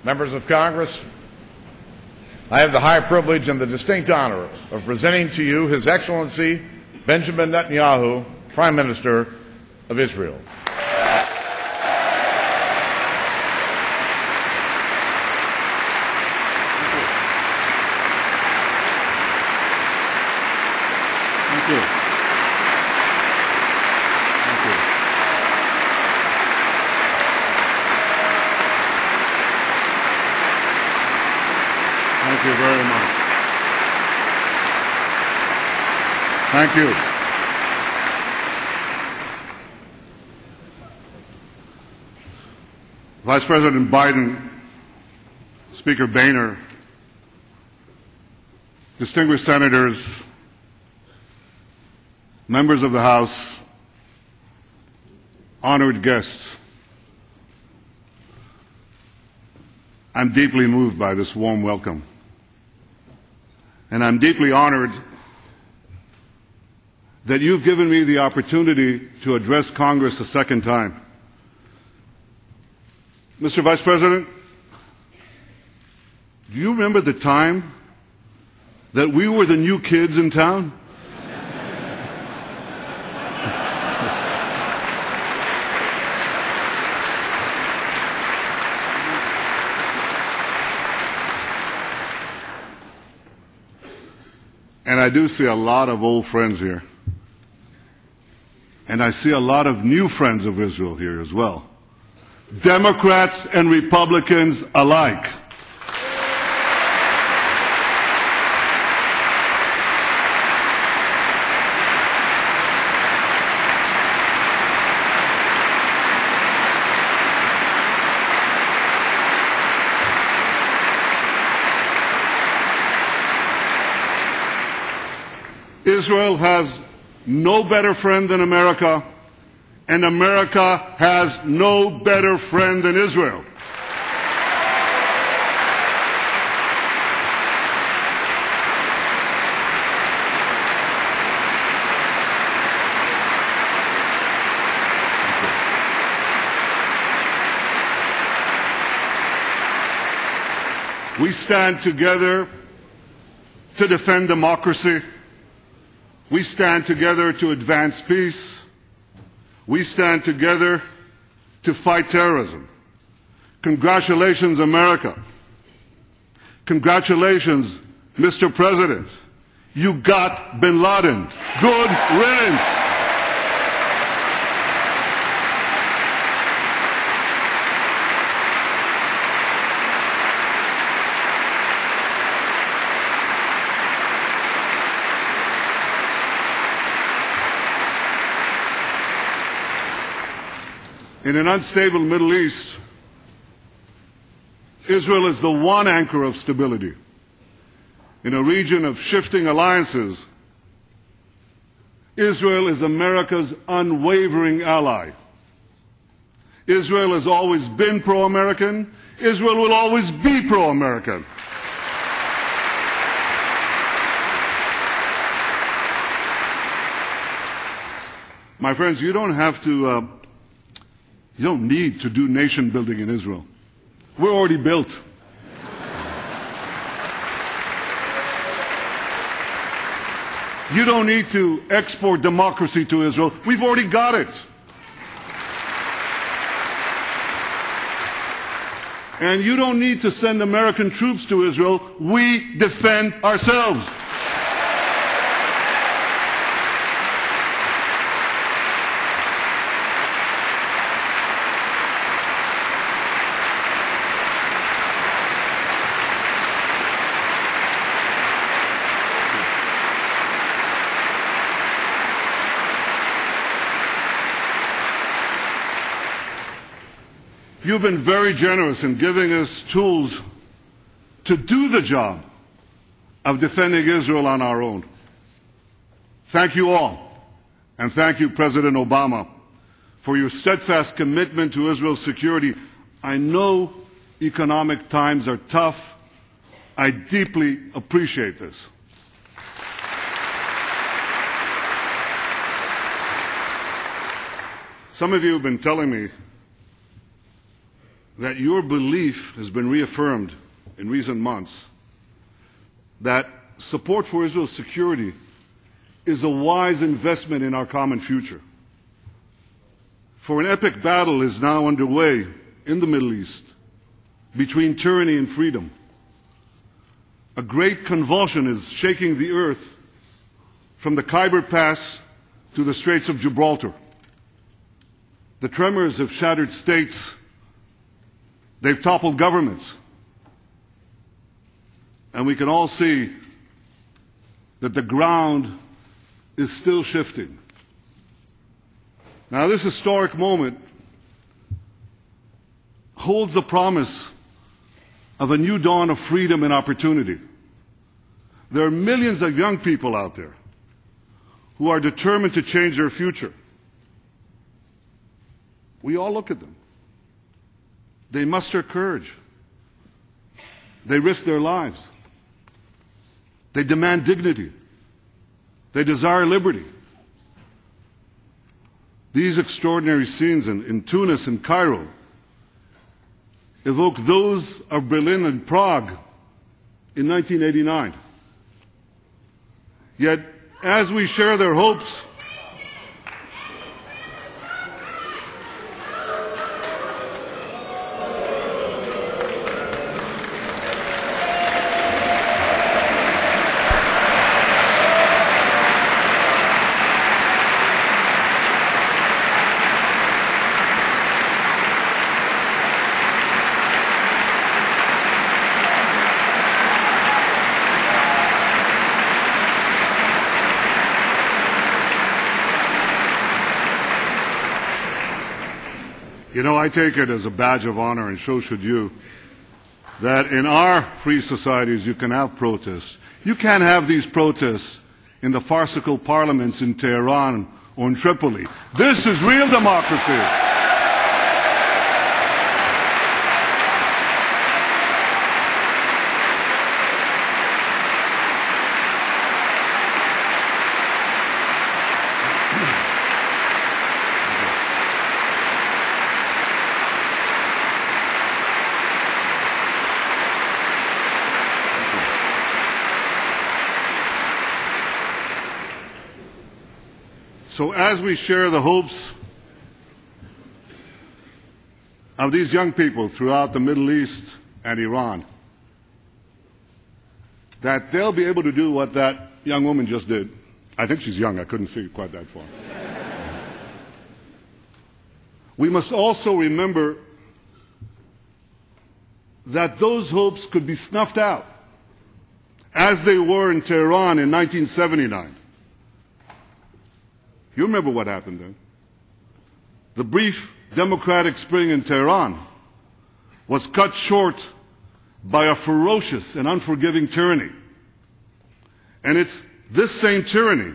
Members of Congress, I have the high privilege and the distinct honor of presenting to you His Excellency Benjamin Netanyahu, Prime Minister of Israel. Thank you. Thank you very much. Thank you. Vice President Biden, Speaker Boehner, distinguished senators, members of the House, honored guests, I'm deeply moved by this warm welcome. And I'm deeply honored that you've given me the opportunity to address Congress a second time. Mr. Vice President, do you remember the time that we were the new kids in town? And I do see a lot of old friends here. And I see a lot of new friends of Israel here as well. Democrats and Republicans alike. Israel has no better friend than America, and America has no better friend than Israel. We stand together to defend democracy. We stand together to advance peace. We stand together to fight terrorism. Congratulations, America. Congratulations, Mr. President. You got bin Laden. Good riddance. In an unstable Middle East, Israel is the one anchor of stability. In a region of shifting alliances, Israel is America's unwavering ally. Israel has always been pro-American. Israel will always be pro-American. My friends, you don't need to do nation building in Israel. We're already built. You don't need to export democracy to Israel. We've already got it. And you don't need to send American troops to Israel. We defend ourselves. You've been very generous in giving us tools to do the job of defending Israel on our own. Thank you all, and thank you, President Obama, for your steadfast commitment to Israel's security. I know economic times are tough. I deeply appreciate this. Some of you have been telling me that your belief has been reaffirmed in recent months that support for Israel's security is a wise investment in our common future. For an epic battle is now underway in the Middle East between tyranny and freedom. A great convulsion is shaking the earth from the Khyber Pass to the Straits of Gibraltar. The tremors have shattered states. They've toppled governments. And we can all see that the ground is still shifting. Now, this historic moment holds the promise of a new dawn of freedom and opportunity. There are millions of young people out there who are determined to change their future. We all look at them. They muster courage. They risk their lives. They demand dignity. They desire liberty. These extraordinary scenes in Tunis and Cairo evoke those of Berlin and Prague in 1989. Yet, as we share their hopes, you know, I take it as a badge of honor, and so should you, that in our free societies you can have protests. You can't have these protests in the farcical parliaments in Tehran or in Tripoli. This is real democracy. So as we share the hopes of these young people throughout the Middle East and Iran, that they'll be able to do what that young woman just did. I think she's young. I couldn't see quite that far. We must also remember that those hopes could be snuffed out, as they were in Tehran in 1979. You remember what happened then. The brief democratic spring in Tehran was cut short by a ferocious and unforgiving tyranny. And it's this same tyranny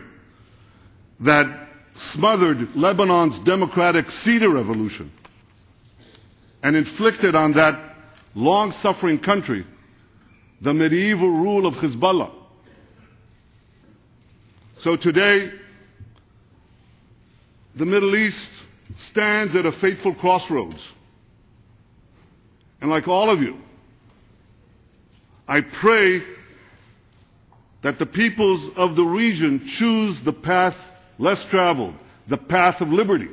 that smothered Lebanon's democratic Cedar Revolution and inflicted on that long-suffering country the medieval rule of Hezbollah. So today, the Middle East stands at a fateful crossroads. And like all of you, I pray that the peoples of the region choose the path less traveled, the path of liberty.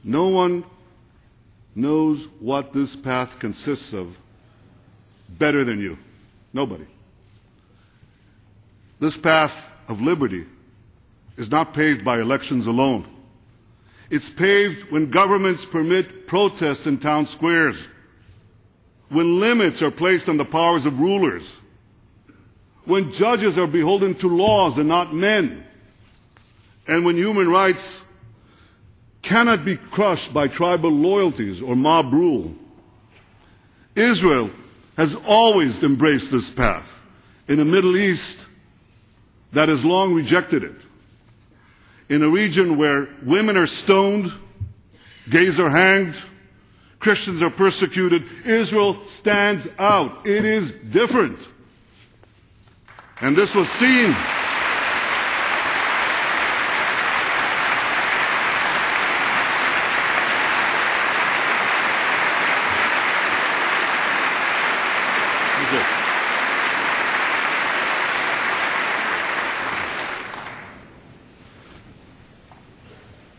No one knows what this path consists of better than you. Nobody. This path of liberty is not paved by elections alone. It's paved when governments permit protests in town squares, when limits are placed on the powers of rulers, when judges are beholden to laws and not men, and when human rights cannot be crushed by tribal loyalties or mob rule. Israel has always embraced this path in a Middle East that has long rejected it. In a region where women are stoned, gays are hanged, Christians are persecuted, Israel stands out. It is different. And this was seen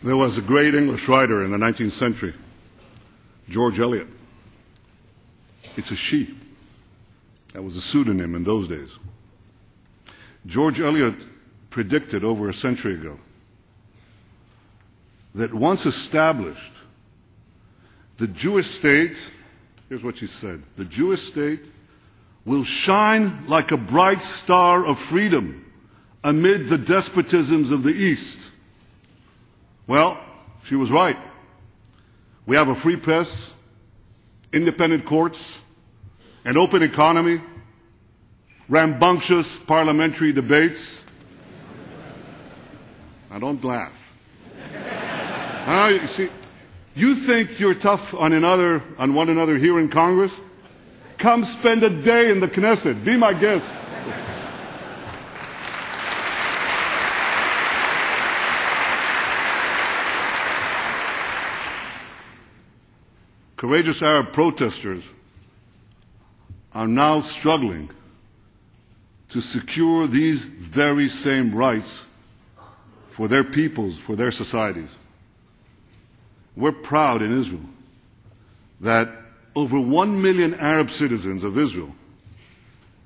There was a great English writer in the 19th century, George Eliot. It's a she. That was a pseudonym in those days. George Eliot predicted over a century ago that once established, the Jewish state, here's what she said, the Jewish state will shine like a bright star of freedom amid the despotisms of the East. Well, she was right. We have a free press, independent courts, an open economy, rambunctious parliamentary debates. Now don't laugh. You see, you think you're tough on one another here in Congress? Come spend a day in the Knesset. Be my guest. Courageous Arab protesters are now struggling to secure these very same rights for their peoples, for their societies. We're proud in Israel that over 1 million Arab citizens of Israel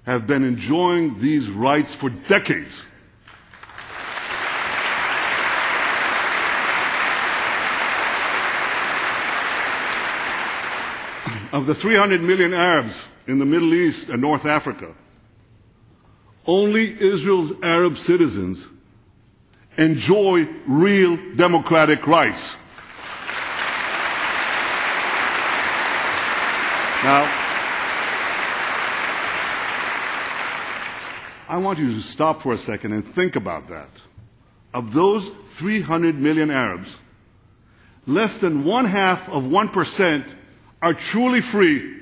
have been enjoying these rights for decades. Of the 300 million Arabs in the Middle East and North Africa, only Israel's Arab citizens enjoy real democratic rights. Now, I want you to stop for a second and think about that. Of those 300 million Arabs, less than 0.5% are truly free,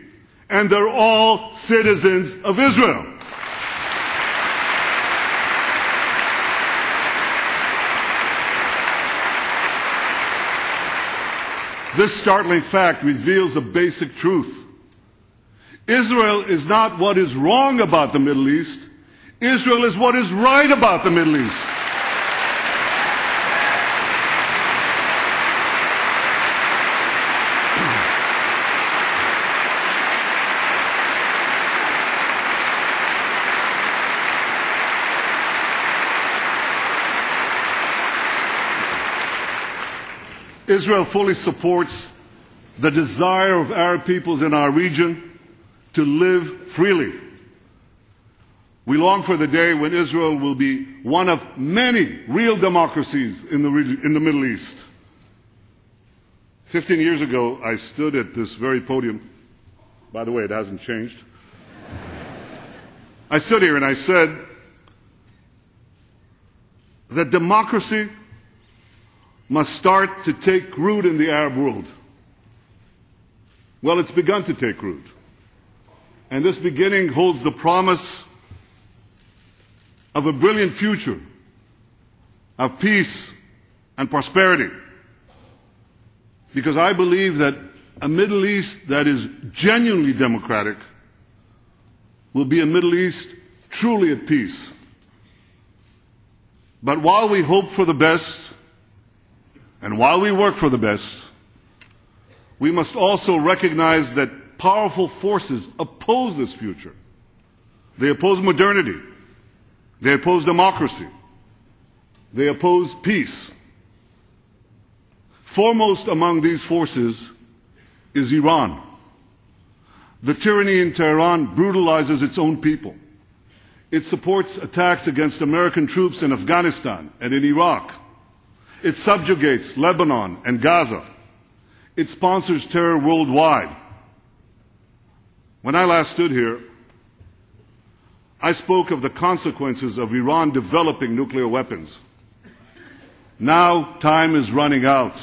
and they're all citizens of Israel. This startling fact reveals a basic truth. Israel is not what is wrong about the Middle East. Israel is what is right about the Middle East. Israel fully supports the desire of Arab peoples in our region to live freely. We long for the day when Israel will be one of many real democracies in the Middle East. 15 years ago, I stood at this very podium. By the way, it hasn't changed. I stood here and I said that democracy must start to take root in the Arab world. Well, it's begun to take root. And this beginning holds the promise of a brilliant future, of peace and prosperity. Because I believe that a Middle East that is genuinely democratic will be a Middle East truly at peace. But while we hope for the best, and while we work for the best, we must also recognize that powerful forces oppose this future. They oppose modernity. They oppose democracy. They oppose peace. Foremost among these forces is Iran. The tyranny in Tehran brutalizes its own people. It supports attacks against American troops in Afghanistan and in Iraq. It subjugates Lebanon and Gaza. It sponsors terror worldwide. When I last stood here, I spoke of the consequences of Iran developing nuclear weapons. Now time is running out.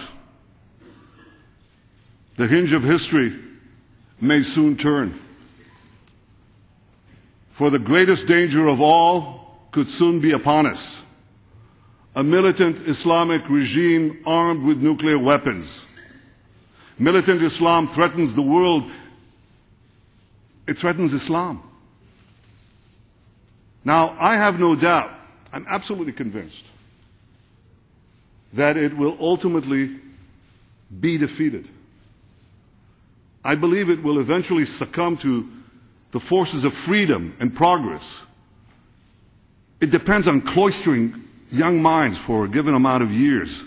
The hinge of history may soon turn. For the greatest danger of all could soon be upon us. A militant Islamic regime armed with nuclear weapons. Militant Islam threatens the world. It threatens Islam. Now, I have no doubt, I'm absolutely convinced, that it will ultimately be defeated. I believe it will eventually succumb to the forces of freedom and progress. It depends on cloistering young minds for a given amount of years.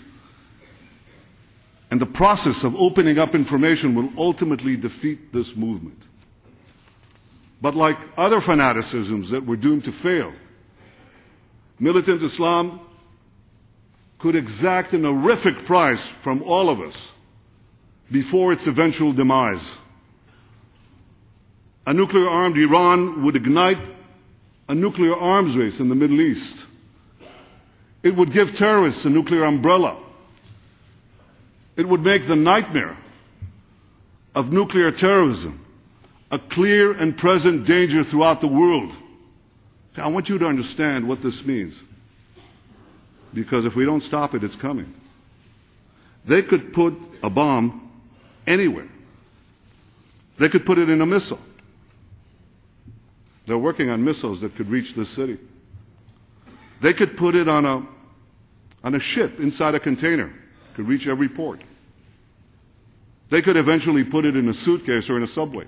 And the process of opening up information will ultimately defeat this movement. But like other fanaticisms that were doomed to fail, militant Islam could exact an horrific price from all of us before its eventual demise. A nuclear-armed Iran would ignite a nuclear arms race in the Middle East. It would give terrorists a nuclear umbrella. It would make the nightmare of nuclear terrorism a clear and present danger throughout the world. I want you to understand what this means, because if we don't stop it, it's coming. They could put a bomb anywhere. They could put it in a missile. They're working on missiles that could reach this city. They could put it on a ship inside a container, could reach every port. They could eventually put it in a suitcase or in a subway.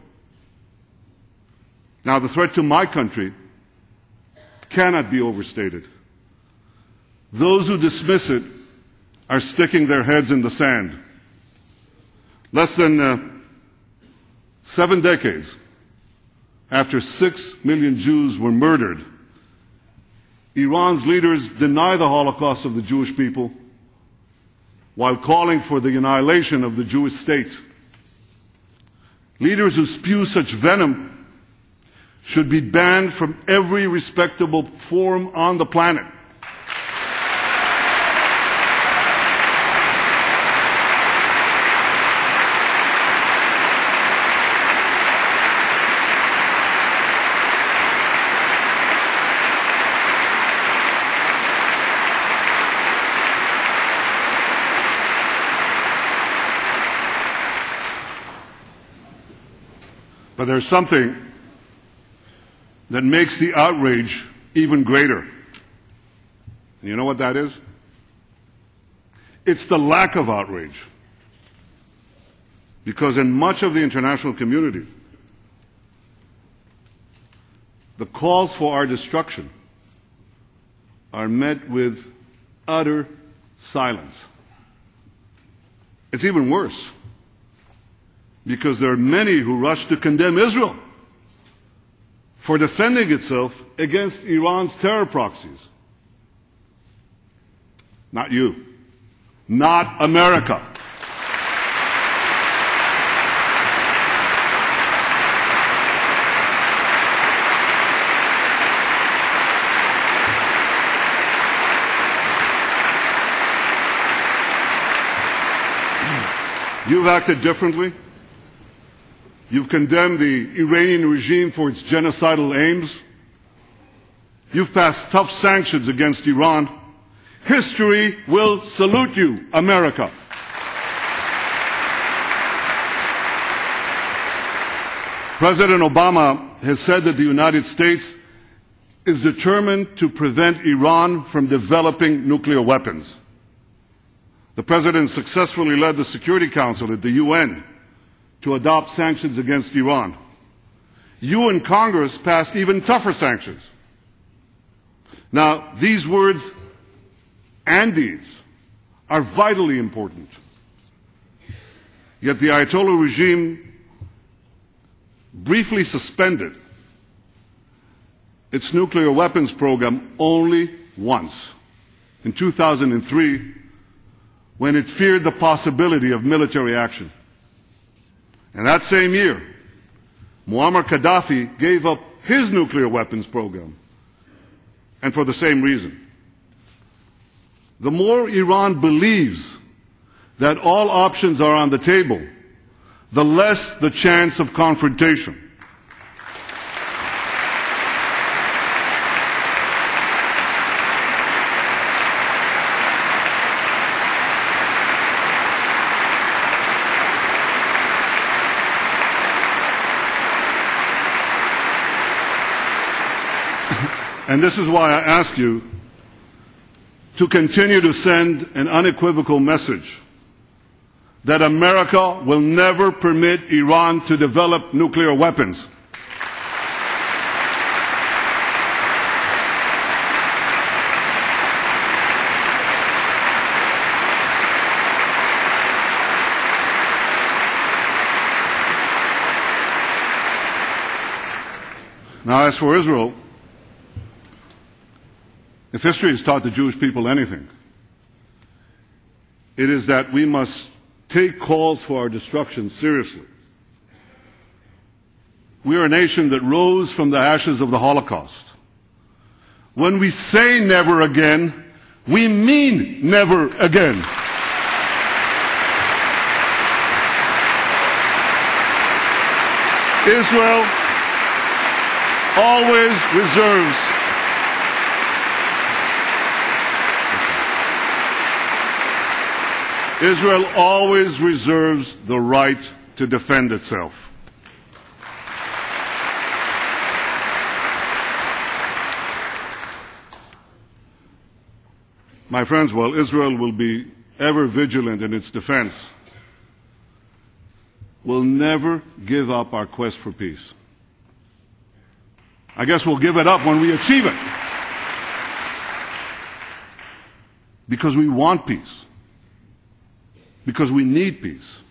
Now, the threat to my country cannot be overstated. Those who dismiss it are sticking their heads in the sand. Less than 7 decades after 6 million Jews were murdered, Iran's leaders deny the Holocaust of the Jewish people while calling for the annihilation of the Jewish state. Leaders who spew such venom should be banned from every respectable forum on the planet. But there's something that makes the outrage even greater. And you know what that is? It's the lack of outrage. Because in much of the international community, the calls for our destruction are met with utter silence. It's even worse, because there are many who rush to condemn Israel for defending itself against Iran's terror proxies. Not you. Not America. You've acted differently. You've condemned the Iranian regime for its genocidal aims. You've passed tough sanctions against Iran. History will salute you, America. President Obama has said that the United States is determined to prevent Iran from developing nuclear weapons. The President successfully led the Security Council at the UN to adopt sanctions against Iran. You and Congress passed even tougher sanctions. Now, these words and deeds are vitally important. Yet the Ayatollah regime briefly suspended its nuclear weapons program only once, in 2003, when it feared the possibility of military action. And that same year, Muammar Gaddafi gave up his nuclear weapons program, and for the same reason. The more Iran believes that all options are on the table, the less the chance of confrontation. And this is why I ask you to continue to send an unequivocal message that America will never permit Iran to develop nuclear weapons. Now, as for Israel, if history has taught the Jewish people anything, it is that we must take calls for our destruction seriously. We are a nation that rose from the ashes of the Holocaust. When we say never again, we mean never again. Israel always reserves the right to defend itself. My friends, while Israel will be ever vigilant in its defense, we'll never give up our quest for peace. I guess we'll give it up when we achieve it. Because we want peace. Because we need peace.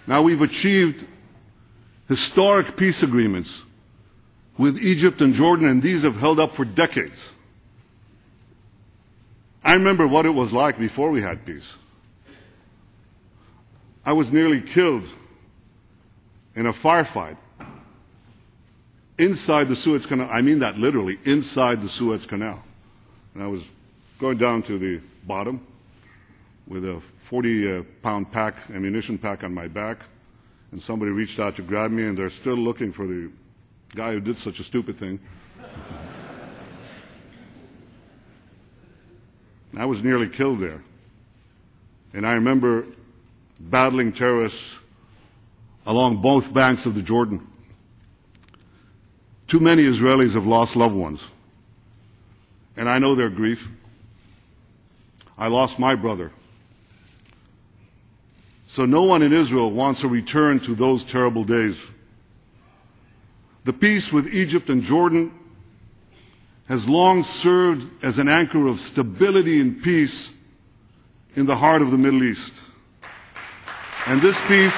Now, we've achieved historic peace agreements with Egypt and Jordan, and these have held up for decades. I remember what it was like before we had peace. I was nearly killed in a firefight inside the Suez Canal. I mean that literally, inside the Suez Canal. And I was going down to the bottom with a 40-pound ammunition pack on my back, and somebody reached out to grab me, and they're still looking for the guy who did such a stupid thing. I was nearly killed there. And I remember battling terrorists along both banks of the Jordan. Too many Israelis have lost loved ones, and I know their grief. I lost my brother. So no one in Israel wants a return to those terrible days. The peace with Egypt and Jordan has long served as an anchor of stability and peace in the heart of the Middle East. And this peace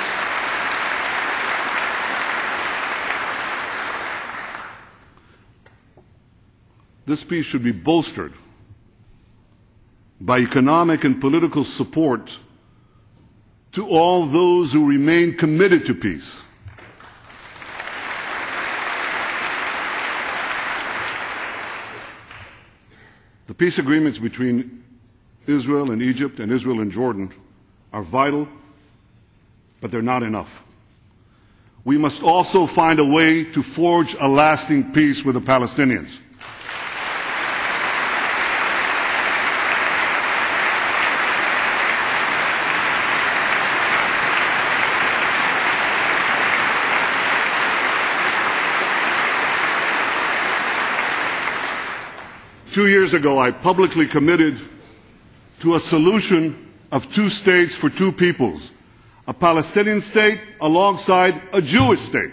should be bolstered by economic and political support to all those who remain committed to peace. The peace agreements between Israel and Egypt and Israel and Jordan are vital, but they're not enough. We must also find a way to forge a lasting peace with the Palestinians. Two years ago, I publicly committed to a solution of two states for two peoples, a Palestinian state alongside a Jewish state.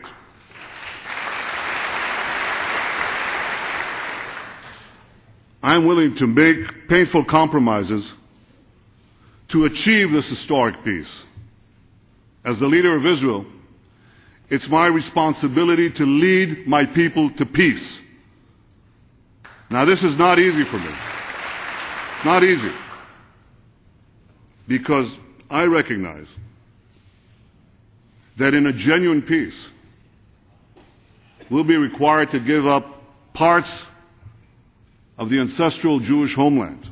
I'm willing to make painful compromises to achieve this historic peace. As the leader of Israel, it's my responsibility to lead my people to peace. Now, this is not easy for me. It's not easy. Because I recognize that in a genuine peace, we'll be required to give up parts of the ancestral Jewish homeland.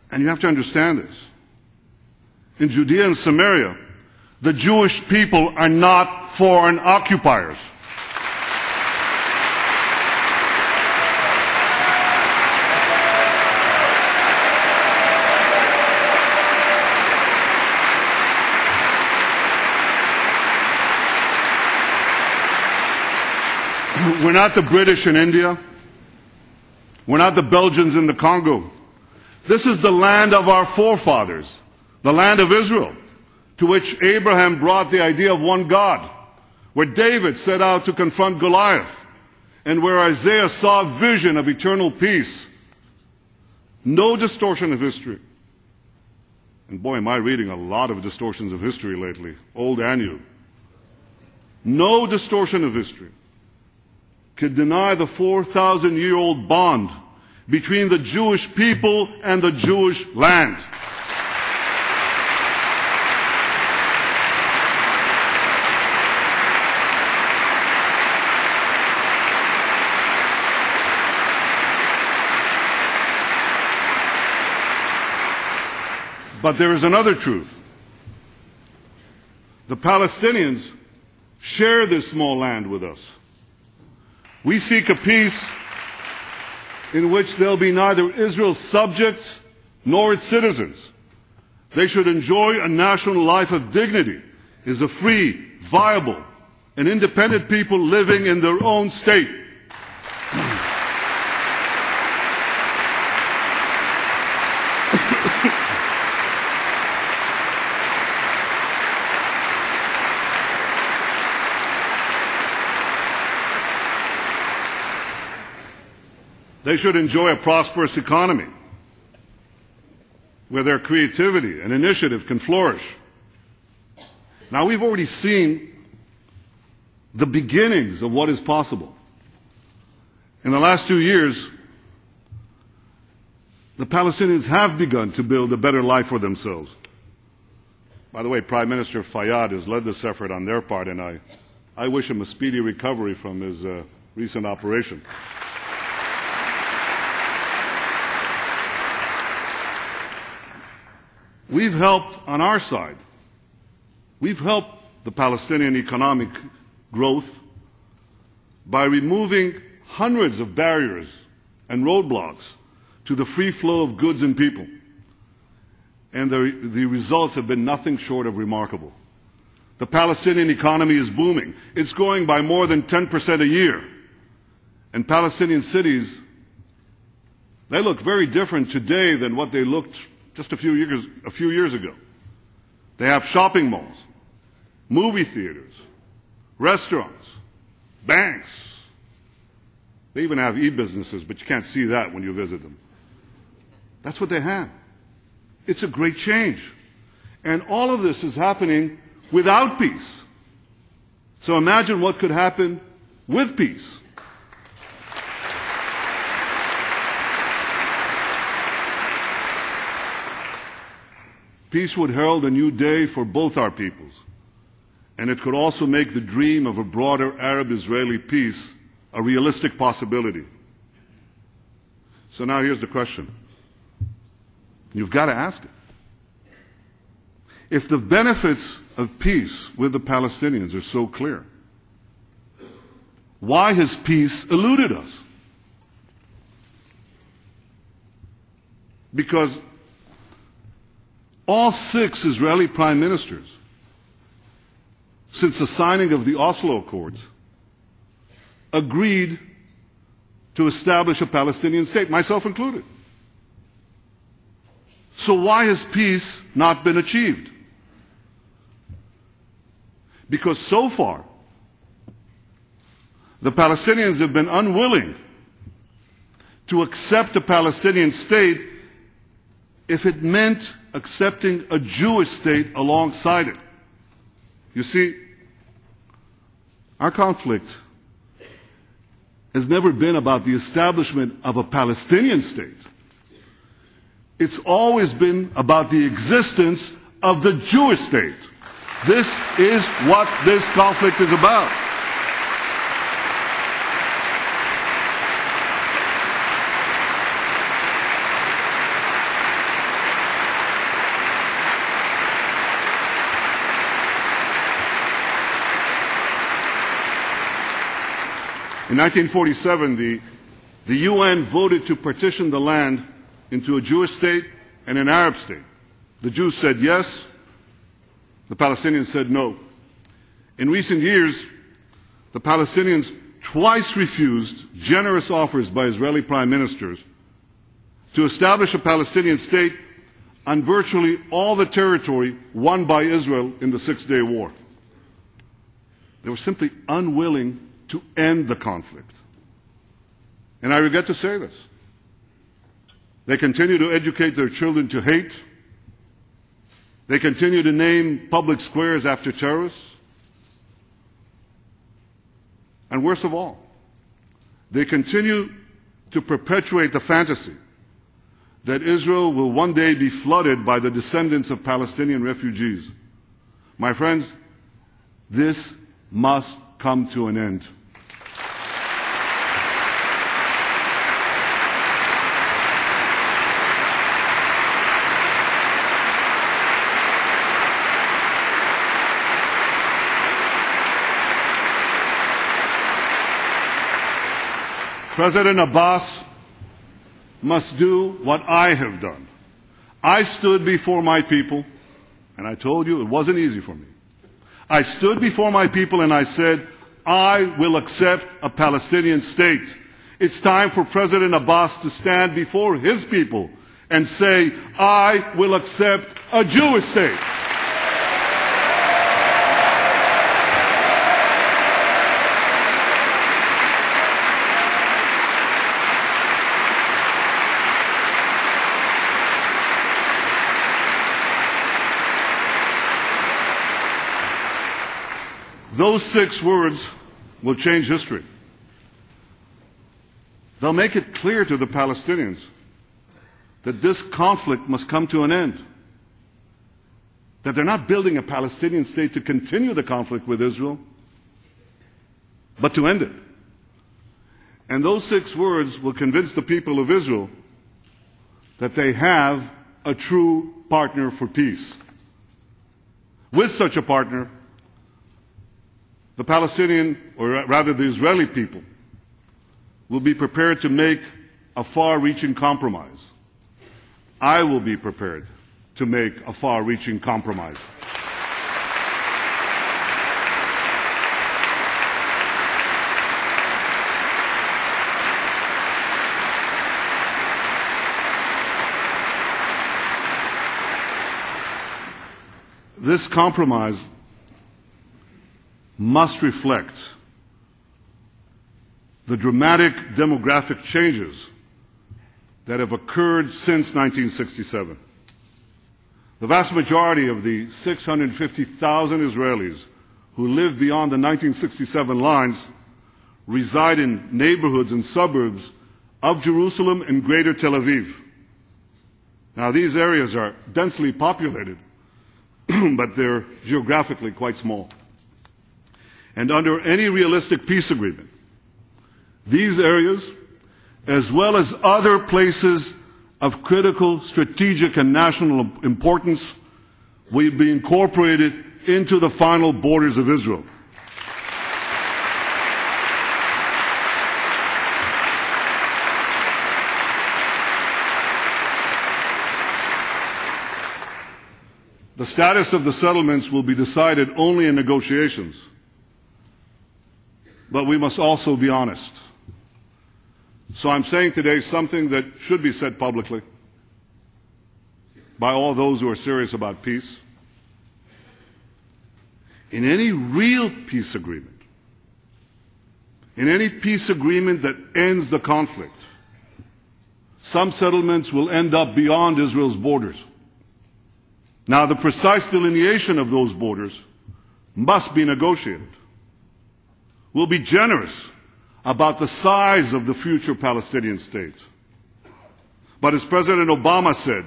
And you have to understand this. In Judea and Samaria, the Jewish people are not foreign occupiers. We're not the British in India. We're not the Belgians in the Congo. This is the land of our forefathers, the land of Israel, to which Abraham brought the idea of one God, where David set out to confront Goliath, and where Isaiah saw a vision of eternal peace. No distortion of history. And boy, am I reading a lot of distortions of history lately, old and new. No distortion of history could deny the 4,000-year-old bond between the Jewish people and the Jewish land. But there is another truth. The Palestinians share this small land with us. We seek a peace in which there'll be neither Israel's subjects nor its citizens. They should enjoy a national life of dignity as a free, viable, and independent people living in their own state. They should enjoy a prosperous economy where their creativity and initiative can flourish. Now, we've already seen the beginnings of what is possible. In the last 2 years, the Palestinians have begun to build a better life for themselves. By the way, Prime Minister Fayyad has led this effort on their part, and I wish him a speedy recovery from his recent operation. We've helped on our side. We've helped the Palestinian economic growth by removing hundreds of barriers and roadblocks to the free flow of goods and people. And the results have been nothing short of remarkable. The Palestinian economy is booming. It's growing by more than 10% a year. And Palestinian cities, they look very different today than what they looked just a few years ago. They have shopping malls, movie theaters, restaurants, banks. They even have e-businesses, but you can't see that when you visit them. That's what they have. It's a great change. And all of this is happening without peace. So imagine what could happen with peace. Peace would herald a new day for both our peoples, and it could also make the dream of a broader Arab-Israeli peace a realistic possibility. So now here's the question. You've got to ask it. If the benefits of peace with the Palestinians are so clear, why has peace eluded us? Because all 6 Israeli prime ministers, since the signing of the Oslo Accords, agreed to establish a Palestinian state, myself included. So why has peace not been achieved? Because so far, the Palestinians have been unwilling to accept a Palestinian state if it meant accepting a Jewish state alongside it. You see, our conflict has never been about the establishment of a Palestinian state. It's always been about the existence of the Jewish state. This is what this conflict is about. In 1947, the UN voted to partition the land into a Jewish state and an Arab state. The Jews said yes, the Palestinians said no. In recent years, the Palestinians twice refused generous offers by Israeli prime ministers to establish a Palestinian state on virtually all the territory won by Israel in the Six-Day War. They were simply unwilling to end the conflict. And I regret to say this. They continue to educate their children to hate. They continue to name public squares after terrorists. And worst of all, they continue to perpetuate the fantasy that Israel will one day be flooded by the descendants of Palestinian refugees. My friends, this must come to an end. President Abbas must do what I have done. I stood before my people, and I told you it wasn't easy for me. I stood before my people and I said, I will accept a Palestinian state. It's time for President Abbas to stand before his people and say, I will accept a Jewish state. Those 6 words will change history. They'll make it clear to the Palestinians that this conflict must come to an end, that they're not building a Palestinian state to continue the conflict with Israel, but to end it. And those 6 words will convince the people of Israel that they have a true partner for peace. With such a partner, the Palestinian, or rather the Israeli people, will be prepared to make a far-reaching compromise. I will be prepared to make a far-reaching compromise. This compromise must reflect the dramatic demographic changes that have occurred since 1967. The vast majority of the 650,000 Israelis who live beyond the 1967 lines reside in neighborhoods and suburbs of Jerusalem and Greater Tel Aviv. Now, these areas are densely populated, but they're geographically quite small. And under any realistic peace agreement, these areas, as well as other places of critical, strategic, and national importance, will be incorporated into the final borders of Israel. The status of the settlements will be decided only in negotiations. But we must also be honest. So I'm saying today something that should be said publicly by all those who are serious about peace. In any real peace agreement, in any peace agreement that ends the conflict, some settlements will end up beyond Israel's borders. Now, the precise delineation of those borders must be negotiated. We'll be generous about the size of the future Palestinian state. But as President Obama said,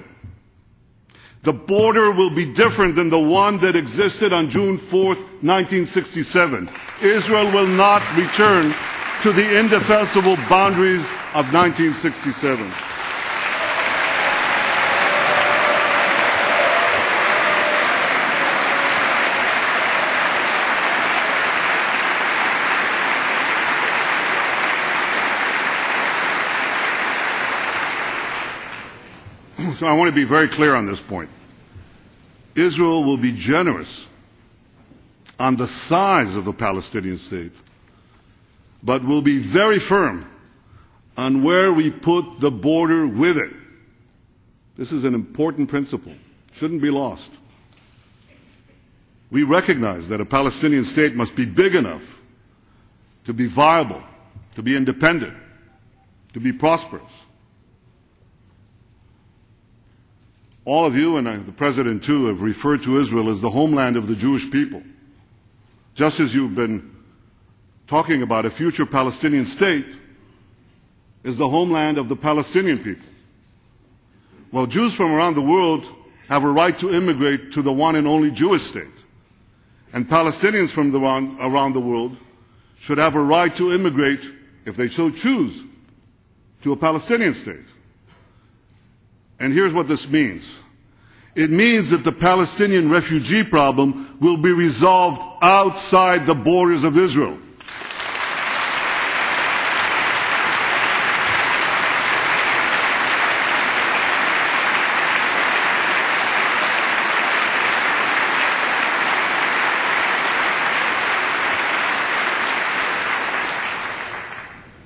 the border will be different than the one that existed on June 4th, 1967. Israel will not return to the indefensible boundaries of 1967. So I want to be very clear on this point. Israel will be generous on the size of a Palestinian state, but will be very firm on where we put the border with it. This is an important principle. Shouldn't be lost. We recognize that a Palestinian state must be big enough to be viable, to be independent, to be prosperous. All of you, and the President too, have referred to Israel as the homeland of the Jewish people. Just as you've been talking about a future Palestinian state is the homeland of the Palestinian people. Well, Jews from around the world have a right to immigrate to the one and only Jewish state. And Palestinians from around the world should have a right to immigrate, if they so choose, to a Palestinian state. And here's what this means. It means that the Palestinian refugee problem will be resolved outside the borders of Israel.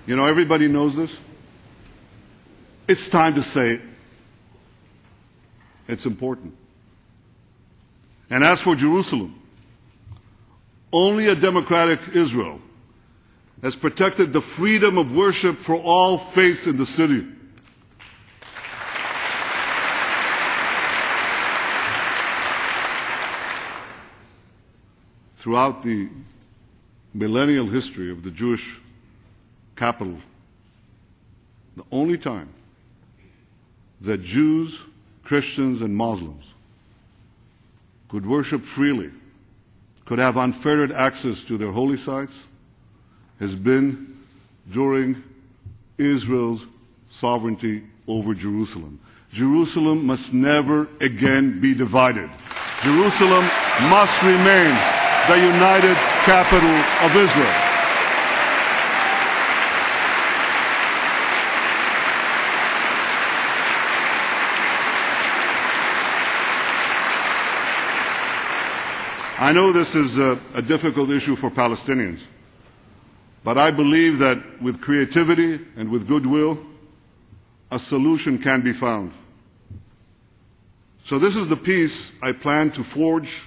You know, everybody knows this. It's time to say it. It's important. And as for Jerusalem, only a democratic Israel has protected the freedom of worship for all faiths in the city. Throughout the millennial history of the Jewish capital, the only time that Jews, Christians, and Muslims could worship freely, could have unfettered access to their holy sites, has been during Israel's sovereignty over Jerusalem. Jerusalem must never again be divided. Jerusalem must remain the united capital of Israel. I know this is a difficult issue for Palestinians, but I believe that with creativity and with goodwill, a solution can be found. So this is the peace I plan to forge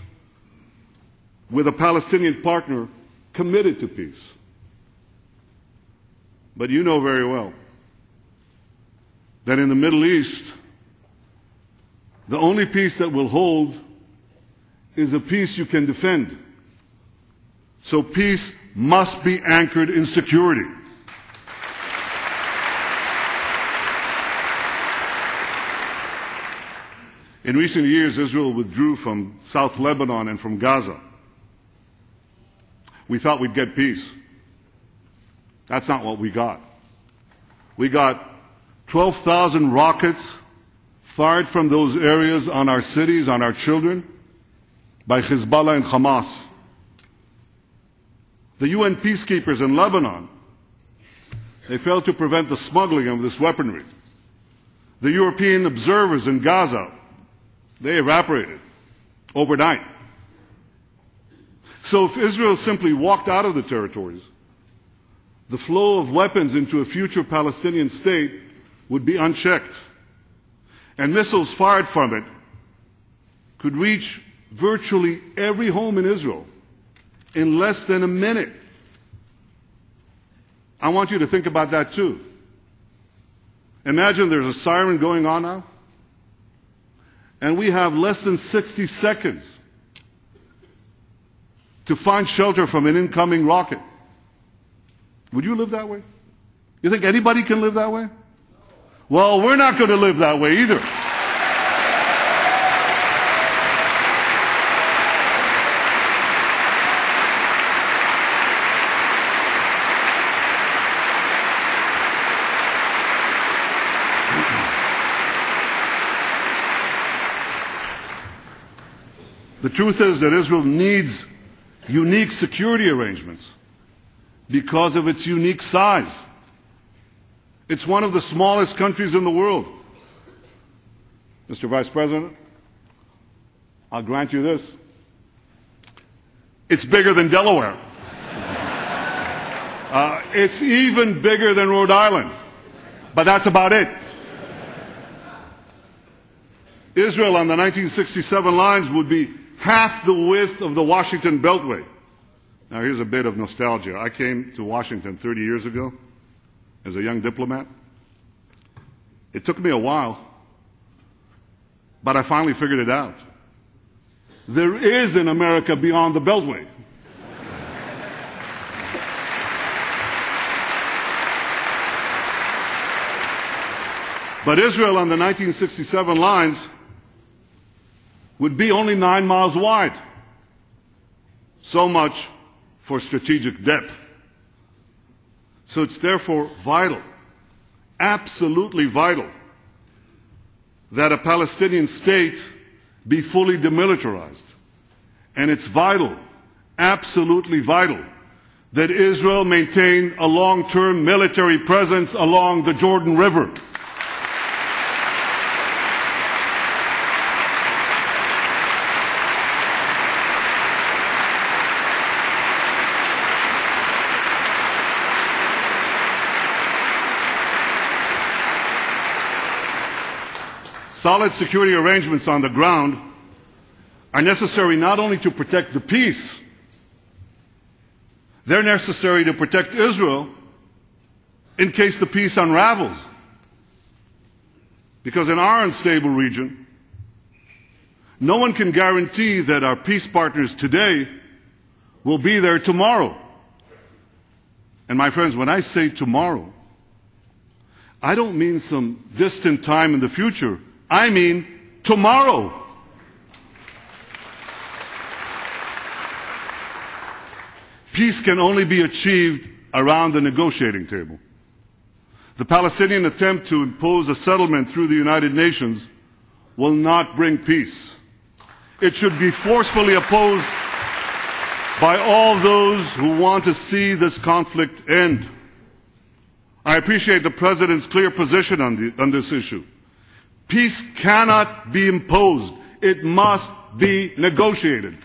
with a Palestinian partner committed to peace. But you know very well that in the Middle East, the only peace that will hold is a peace you can defend. So peace must be anchored in security. In recent years, Israel withdrew from South Lebanon and from Gaza. We thought we'd get peace. That's not what we got. We got 12,000 rockets fired from those areas on our cities, on our children, by Hezbollah and Hamas. The UN peacekeepers in Lebanon, they failed to prevent the smuggling of this weaponry. The European observers in Gaza, they evaporated overnight. So if Israel simply walked out of the territories, the flow of weapons into a future Palestinian state would be unchecked. And missiles fired from it could reach virtually every home in Israel in less than a minute. I want you to think about that too. Imagine there's a siren going on now, and we have less than 60 seconds to find shelter from an incoming rocket. Would you live that way? You think anybody can live that way? Well, we're not going to live that way either. The truth is that Israel needs unique security arrangements because of its unique size. It's one of the smallest countries in the world. Mr. Vice President, I'll grant you this. It's bigger than Delaware. It's even bigger than Rhode Island, but that's about it. Israel on the 1967 lines would be half the width of the Washington Beltway. Now here's a bit of nostalgia. I came to Washington 30 years ago as a young diplomat. It took me a while, but I finally figured it out. There is an America beyond the Beltway. But Israel on the 1967 lines would be only 9 miles wide. So much for strategic depth. So it's therefore vital, absolutely vital, that a Palestinian state be fully demilitarized. And it's vital, absolutely vital, that Israel maintain a long-term military presence along the Jordan River. Solid security arrangements on the ground are necessary not only to protect the peace, they're necessary to protect Israel in case the peace unravels. Because in our unstable region, no one can guarantee that our peace partners today will be there tomorrow. And my friends, when I say tomorrow, I don't mean some distant time in the future. I mean tomorrow. Peace can only be achieved around the negotiating table. The Palestinian attempt to impose a settlement through the United Nations will not bring peace. It should be forcefully opposed by all those who want to see this conflict end. I appreciate the President's clear position on this issue. Peace cannot be imposed. It must be negotiated.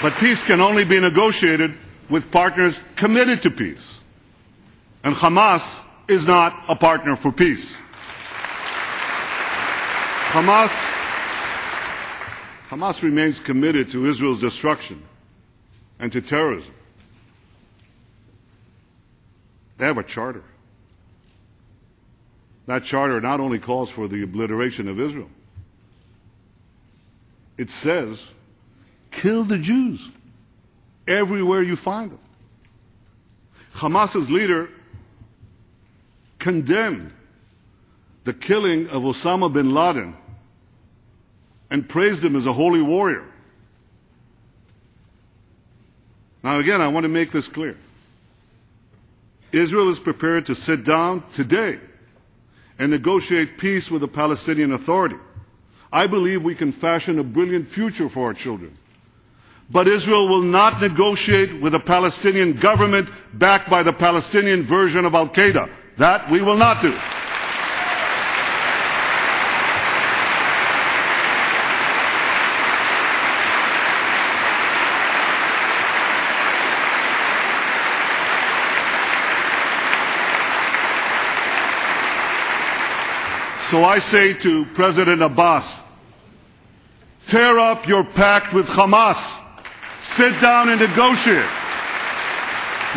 But peace can only be negotiated with partners committed to peace. And Hamas is not a partner for peace. Hamas remains committed to Israel's destruction and to terrorism. They have a charter. That charter not only calls for the obliteration of Israel, it says, kill the Jews everywhere you find them. Hamas's leader condemned the killing of Osama bin Laden and praised him as a holy warrior. Now again, I want to make this clear. Israel is prepared to sit down today and negotiate peace with the Palestinian Authority. I believe we can fashion a brilliant future for our children. But Israel will not negotiate with a Palestinian government backed by the Palestinian version of Al-Qaeda. That we will not do. So I say to President Abbas, tear up your pact with Hamas. Sit down and negotiate.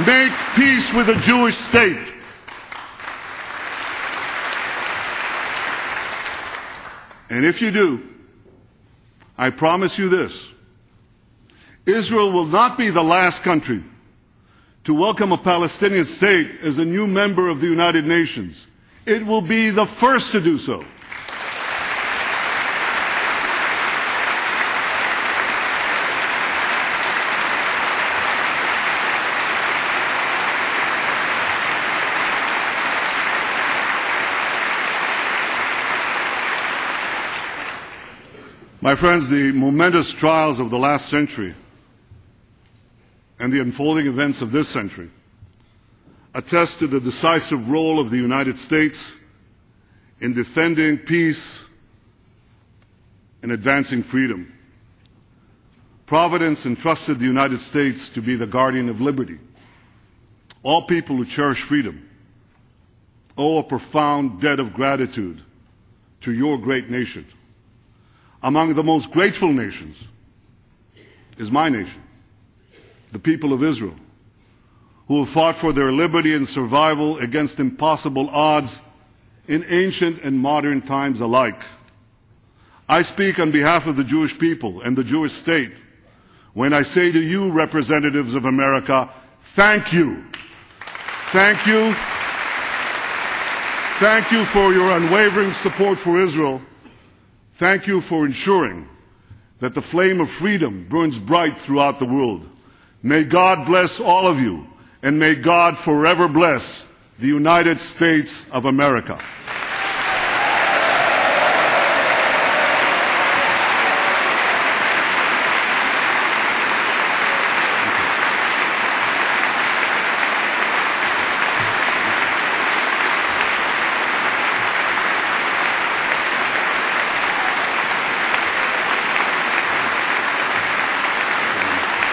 Make peace with a Jewish state. And if you do, I promise you this. Israel will not be the last country to welcome a Palestinian state as a new member of the United Nations. It will be the first to do so. My friends, the momentous trials of the last century and the unfolding events of this century attest to the decisive role of the United States in defending peace and advancing freedom. Providence entrusted the United States to be the guardian of liberty. All people who cherish freedom owe a profound debt of gratitude to your great nation. Among the most grateful nations is my nation, the people of Israel, who have fought for their liberty and survival against impossible odds in ancient and modern times alike. I speak on behalf of the Jewish people and the Jewish state when I say to you, representatives of America, thank you. Thank you. Thank you for your unwavering support for Israel. Thank you for ensuring that the flame of freedom burns bright throughout the world. May God bless all of you, and may God forever bless the United States of America.